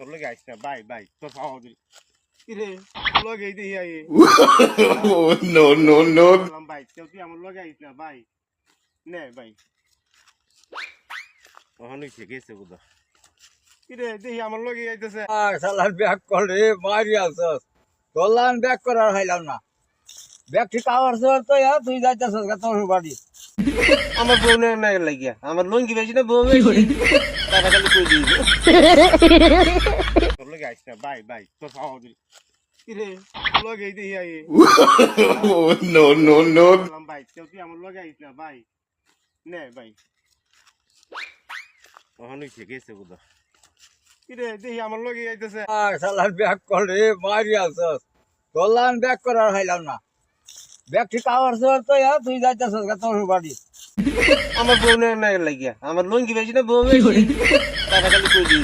আমার লগে আইস না ভাই ভাই তোর পাওয়া দিল কিরে লগে দিই আই No, no, no. ভাই তুই আমার লগে আইস না ভাই নে ভাই ওখানে ঠিক আছে বুঝা কিরে দেখি আমার লগে আইতেছে শালার ব্যাগ করে মারি আসস তোলান ব্যাগ করার হইলাম না ব্যাগ ঠিক আওয়ার তো তুই যাইতেছস তোর বাড়ি আমার বউ না লাগিয়া আমার লঙ্গি বেশি না বউ বেশি টাকা খালি কই দিই তোর লগে আইস না ভাই ভাই তোর পাওয়া দিল কিরে লগে দিই আই No, no, no. ভাই তুই আমার লগে আইস না ভাই নে ভাই ওখানে ঠিক আছে বুঝা কিরে দেখি আমার লগে আইতেছে শালার ব্যাগ করে মারি আসস তোলান ব্যাগ করার হইলাম না ব্যাগ ঠিক আওয়ার তো তুই যাইতেছস তোর বাড়ি আমার বউ না লাগিয়া আমার লঙ্গি বেশি না বউ বেশি টাকা খালি কই দিই